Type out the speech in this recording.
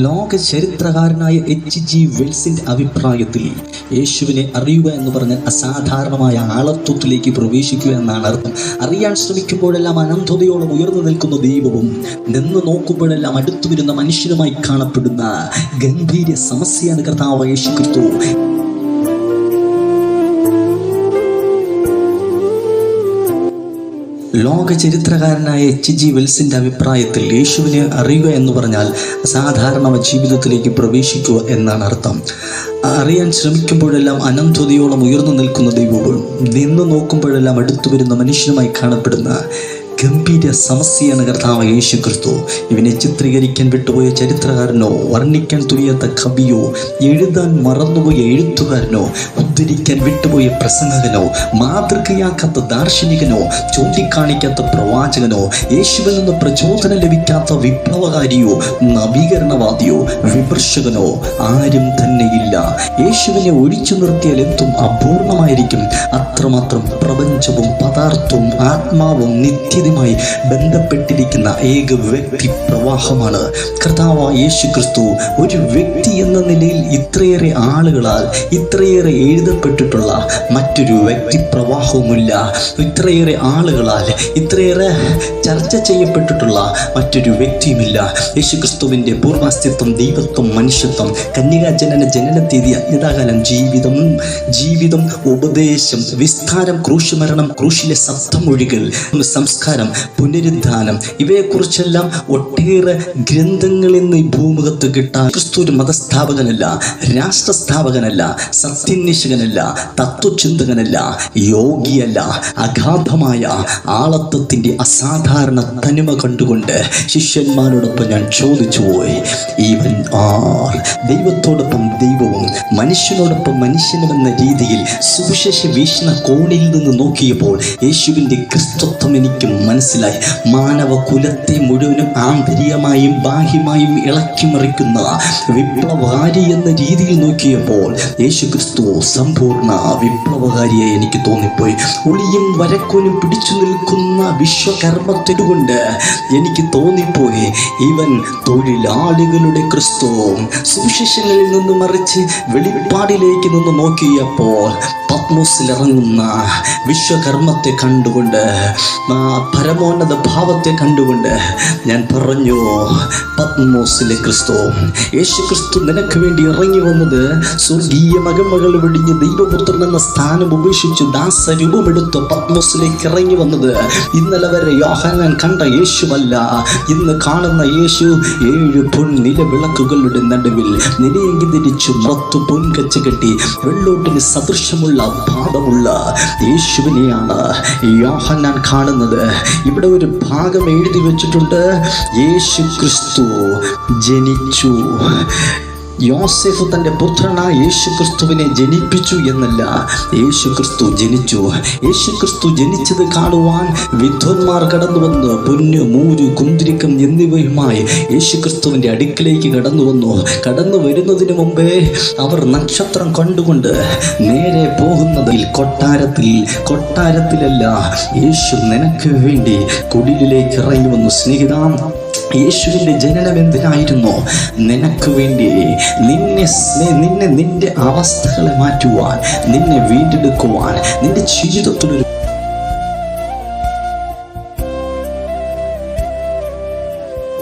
ലോക ചരിത്രകാരനായ H.G. വെൽസിൻ്റെ അഭിപ്രായത്തിൽ യേശുവിനെ അറിയുക എന്ന് പറഞ്ഞാൽ അസാധാരണമായ ആളത്വത്തിലേക്ക് പ്രവേശിക്കുക എന്നാണ് അർത്ഥം. അറിയാൻ ശ്രമിക്കുമ്പോഴെല്ലാം അനന്തതയോളം ഉയർന്നു നിൽക്കുന്ന ദൈവവും നിന്ന് നോക്കുമ്പോഴെല്ലാം അടുത്തു വരുന്ന മനുഷ്യനുമായി കാണപ്പെടുന്ന ഗംഭീര സമസ്യയാണ് കർത്താവ് യേശു ക്രിസ്തു. ലോക ചരിത്രകാരനായ H.G. വെൽസിൻ്റെ അഭിപ്രായത്തിൽ യേശുവിനെ അറിയുക എന്ന് പറഞ്ഞാൽ സാധാരണ ജീവിതത്തിലേക്ക് പ്രവേശിക്കുക എന്നാണ് അർത്ഥം. അറിയാൻ ശ്രമിക്കുമ്പോഴെല്ലാം അനന്തതയോളം ഉയർന്നു നിൽക്കുന്ന ദൈവവും നിന്ന് നോക്കുമ്പോഴെല്ലാം അടുത്തു വരുന്ന മനുഷ്യനുമായി കാണപ്പെടുന്ന ഗംഭീര സമസ്യയാണ് കർത്താവ് യേശു ക്രിസ്തു. ഇവനെ ചിത്രീകരിക്കാൻ വിട്ടുപോയ ചരിത്രകാരനോ, വർണ്ണിക്കാൻ തുനിയാത്ത കവിയോ, എഴുതാൻ മറന്നുപോയ എഴുത്തുകാരനോ, ഉദ്ധരിക്കാൻ വിട്ടുപോയ പ്രസംഗകനോ, മാതൃകയാക്കാത്ത ദാർശനികനോ, ചൂണ്ടിക്കാണിക്കാത്ത പ്രവാചകനോ, യേശുവിൽ നിന്ന് പ്രചോദനം ലഭിക്കാത്ത വിപ്ലവകാരിയോ, നവീകരണവാദിയോ, വിമർശകനോ ആരും തന്നെയില്ല. യേശുവിനെ ഒഴിച്ചു നിർത്തിയാൽ എന്തും അപൂർണമായിരിക്കും. അത്രമാത്രം പ്രപഞ്ചവും പദാർത്ഥവും ആത്മാവും നിത്യതയുമായി ബന്ധപ്പെട്ടിരിക്കുന്ന ഏക വ്യക്തി പ്രവാഹമാണ് കർത്താവ് യേശു ക്രിസ്തു. ഒരു വ്യക്തി എന്ന നിലയിൽ ഇത്രയേറെ ആളുകളാൽ ഇത്രയേറെ എഴുതപ്പെട്ടിട്ടുള്ള മറ്റൊരു വ്യക്തി പ്രവാഹവുമില്ല. ഇത്രയേറെ ആളുകളാൽ ഇത്രയേറെ ചർച്ച ചെയ്യപ്പെട്ടിട്ടുള്ള മറ്റൊരു വ്യക്തിയുമില്ല. യേശു ക്രിസ്തുവിൻ്റെ പൂർവാസ്തിത്വം, ദൈവത്വം, മനുഷ്യത്വം, കന്യകാജനന, ജനനത്തീയതി, അജ്ഞതാകാലം, ജീവിതം, ഉപദേശം, വിസ്താരം, ക്രൂശുമരണം, ക്രൂശിലെ സപ്തമൊഴികൾ, സംസ്കാരം, പുനരുദ്ധാനം, ഇവയെക്കുറിച്ചെല്ലാം ഒട്ടേറെ ഗ്രന്ഥങ്ങൾ ഇന്ന് ഈ ഭൂമുഖത്ത് കിട്ടാൻ ക്രിസ്തു ഒരു മതസ്ഥാപകനല്ല, രാഷ്ട്രസ്ഥാപകനല്ല, സത്യന്വേഷകനല്ല, തത്വചിന്തകനല്ല, യോഗിയല്ല. അഗാധമായ ആളത്വത്തിൻ്റെ അസാധാരണ തനിമ കണ്ടുകൊണ്ട് ശിഷ്യന്മാരോടൊപ്പം ഞാൻ ചോദിച്ചു പോയി, ഇവൻ ആർ? ദൈവത്തോടൊപ്പം ദൈവവും മനുഷ്യനോടൊപ്പം മനുഷ്യനുമെന്ന രീതിയിൽ സുവിശേഷ വീക്ഷണ കോണിൽ നിന്ന് നോക്കിയപ്പോൾ യേശുവിൻ്റെ ക്രിസ്തുത്വം എനിക്ക് മനസ്സിലായി. മാനവ കുലത്തെ മുഴുവനും ആന്തരികമായും ബാഹ്യമായും ഇളക്കിമറിക്കുന്ന വിപ്ലവകാരി എന്ന രീതിയിൽ നോക്കിയപ്പോൾ യേശു ക്രിസ്തു സമ്പൂർണ്ണ വിപ്ലവകാരിയായി എനിക്ക് തോന്നിപ്പോയി. ഒളിയും വരക്കോലും പിടിച്ചു നിൽക്കുന്ന വിശ്വകർമ്മത്തിനുകൊണ്ട് എനിക്ക് തോന്നിപ്പോയി, ഇവൻ തൊഴിലാളികളുടെ ക്രിസ്തു. സുവിശേഷങ്ങളിൽ നിന്ന് മറിച്ച് വെളിപ്പാടിലേക്ക് നിന്ന് നോക്കിയപ്പോൾ പത്മോസിലിറങ്ങുന്ന വിശ്വകർമ്മത്തെ കണ്ടുകൊണ്ട്, പരമോന്നത ഭാവത്തെ കണ്ടുകൊണ്ട് ഞാൻ പറഞ്ഞു, പത്മോസിലെ ക്രിസ്തു, യേശു ക്രിസ്തു നിനക്ക് വേണ്ടി ഇറങ്ങി വന്നത് സ്വർഗീയ മകമകൾ വെടിഞ്ഞ് ദൈവപുത്രൻ എന്ന സ്ഥാനം ഉപേക്ഷിച്ച് ദാസരൂപമെടുത്ത് പത്മോസിലേക്ക് ഇറങ്ങി വന്നത് ഇന്നലെ വരെ യോഹന്നാൻ കണ്ട യേശുവല്ല. ഇന്ന് കാണുന്ന യേശു 7 പൊൻനിലവിളക്കുകളുടെ നടുവിൽ നിലയെങ്കി ധരിച്ചു മറത്തു പൊൻകച്ച കെട്ടി വെള്ളോട്ടിന് സദൃശമുള്ള ഭാവമുള്ള യേശുവിനെയാണ് യോഹന്നാൻ കാണുന്നത്. ഇവിടെ ഒരു ഭാഗം എഴുതി വെച്ചിട്ടുണ്ട്, യേശു ക്രിസ്തു ജനിച്ചു. യോസേഫ് തൻ്റെ പുത്രനായ യേശു ക്രിസ്തുവിനെ ജനിപ്പിച്ചു എന്നല്ല, യേശു ക്രിസ്തു ജനിച്ചു. യേശു ക്രിസ്തു ജനിച്ചത് കാണുവാൻ വിദ്വാൻമാർ കടന്നു വന്ന് പൊന്ന്, മൂര്, കുന്തിരിക്കം എന്നിവയുമായി യേശു ക്രിസ്തുവിൻ്റെ അടുക്കിലേക്ക് കടന്നു വരുന്നതിന് മുമ്പേ അവർ നക്ഷത്രം കണ്ടുകൊണ്ട് നേരെ പോകുന്നതിൽ കൊട്ടാരത്തിലല്ല, യേശു നിനക്ക് വേണ്ടി കുടിലിലേക്ക് ഇറങ്ങി വന്നു. സ്നേഹിതാ, യേശുവിൻ്റെ ജനനം എന്തിനായിരുന്നു? നിനക്ക് വേണ്ടി, നിന്റെ അവസ്ഥകളെ മാറ്റുവാൻ, നിന്നെ വീണ്ടെടുക്കുവാൻ, നിന്റെ ജീവിതത്തിലൊരു